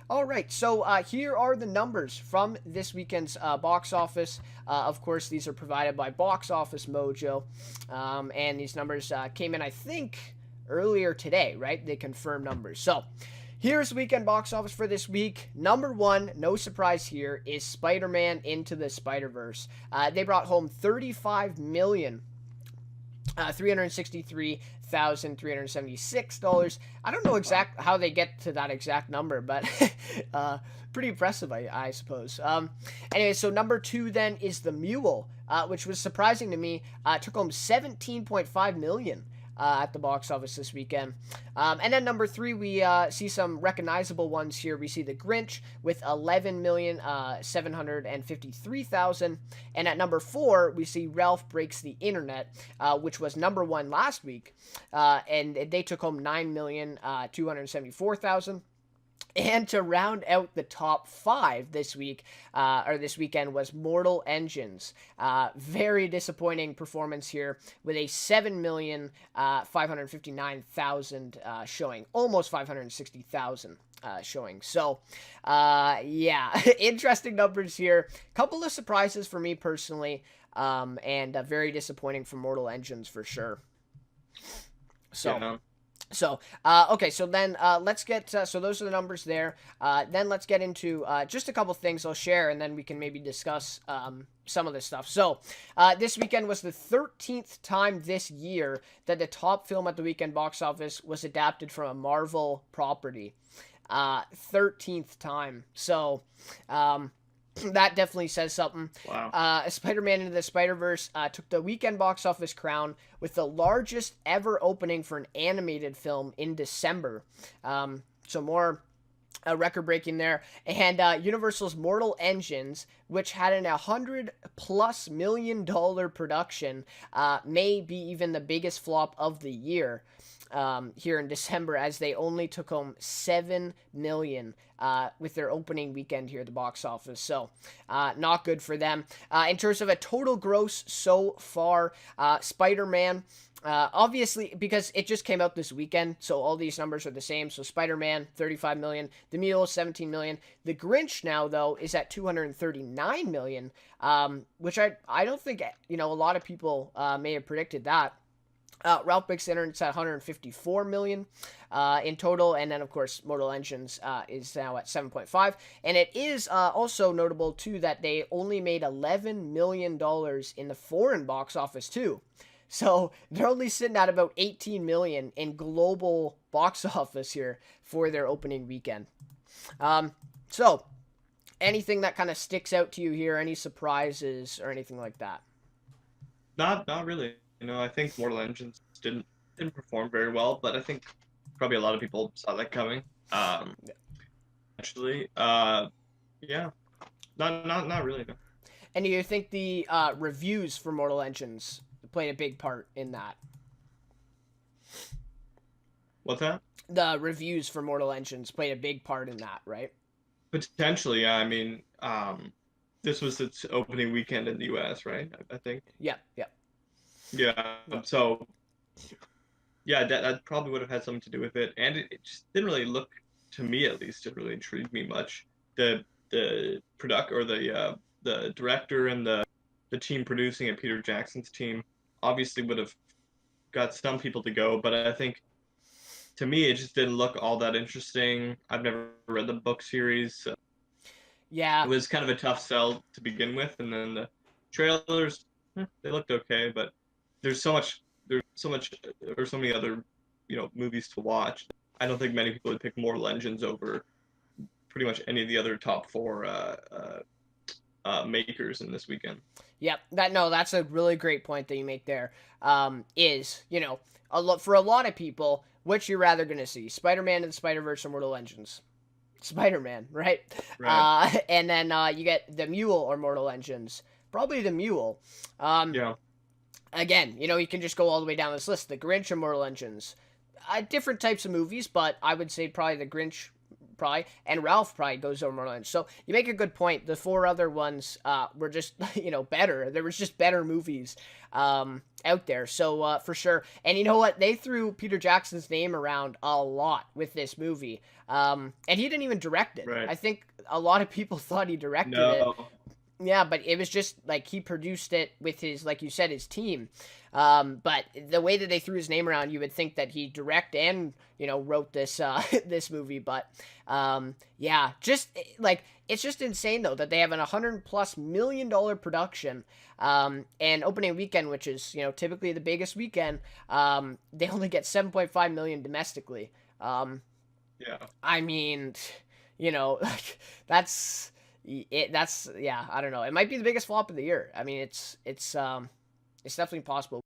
All right, so here are the numbers from this weekend's box office. Of course, these are provided by Box Office Mojo, and these numbers came in, I think, earlier today, right? They confirmed numbers. So here's weekend box office for this week. Number one, no surprise here, is Spider-Man Into the Spider-Verse. They brought home 35 million $363,376. I don't know exact how they get to that exact number, but pretty impressive, I suppose. Anyway, so number two then is The Mule, which was surprising to me. Took home 17.5 million. At the box office this weekend. And then number three, we see some recognizable ones here. We see The Grinch with 11,753,000. And at number four, we see Ralph Breaks the Internet, which was number one last week. And they took home 9,274,000. And to round out the top five this week, or this weekend, was Mortal Engines. Very disappointing performance here with a 7,559,000 showing, almost 560,000 showing. So, yeah, interesting numbers here. Couple of surprises for me personally, and very disappointing for Mortal Engines for sure. So. Yeah. Okay, so then let's get, so those are the numbers there. Then let's get into just a couple things I'll share, and then we can maybe discuss some of this stuff. So this weekend was the 13th time this year that the top film at the weekend box office was adapted from a Marvel property. 13th time. So, that definitely says something. Wow. Spider-Man Into the Spider-Verse took the weekend box office crown with the largest ever opening for an animated film in December. So more record-breaking there. And Universal's Mortal Engines, which had an $100+ million production, may be even the biggest flop of the year. Here in December, as they only took home 7 million with their opening weekend here at the box office. So not good for them. In terms of a total gross so far, Spider-Man, obviously, because it just came out this weekend, so all these numbers are the same. So Spider-Man, 35 million. The Mule, 17 million. The Grinch now, though, is at 239 million, which I don't think, a lot of people may have predicted that. Ralph Breaks the Internet's at 154 million in total, and then of course Mortal Engines is now at 7.5. And it is also notable too that they only made $11 million in the foreign box office too. So they're only sitting at about 18 million in global box office here for their opening weekend. So anything that kind of sticks out to you here, any surprises or anything like that? Not really. I think Mortal Engines didn't perform very well, but I think probably a lot of people saw that coming. Actually, yeah, not really. No. And do you think the reviews for Mortal Engines played a big part in that? What's that? The reviews for Mortal Engines played a big part in that, right? Potentially, yeah. I mean, this was its opening weekend in the U.S., right? I think. Yep, yep. Yeah. So, yeah, that probably would have had something to do with it, and it just didn't really look, to me at least, it really intrigued me much. The product or the director and the team producing it, Peter Jackson's team, obviously would have got some people to go, but I think to me it just didn't look all that interesting. I've never read the book series, so Yeah. it was kind of a tough sell to begin with, and then the trailers, they looked okay, but there's so many other movies to watch. I don't think many people would pick Mortal Engines over pretty much any of the other top four makers in this weekend. Yep. That's a really great point that you make there. Is, for a lot of people, which you're rather going to see, Spider-Man and the Spider-Verse or Mortal Engines? Spider-Man, right? Right. And then you get The Mule or Mortal Engines. Probably The Mule. Yeah. Again, you can just go all the way down this list. The Grinch or Mortal Engines. Different types of movies, but I would say probably The Grinch probably, and Ralph probably goes over more lines. So you make a good point. The 4 other ones were just better. There was just better movies out there. So for sure. And you know what? They threw Peter Jackson's name around a lot with this movie. And he didn't even direct it. Right. I think a lot of people thought he directed it. Yeah, but it was just like he produced it with his, like you said, his team. But the way that they threw his name around, you would think that he direct and wrote this this movie. But yeah, just like it's just insane though that they have an $100+ million production. And opening weekend, which is typically the biggest weekend, they only get 7.5 million domestically. Yeah. I mean, like that's yeah, I don't know. It might be the biggest flop of the year. I mean, it's definitely possible.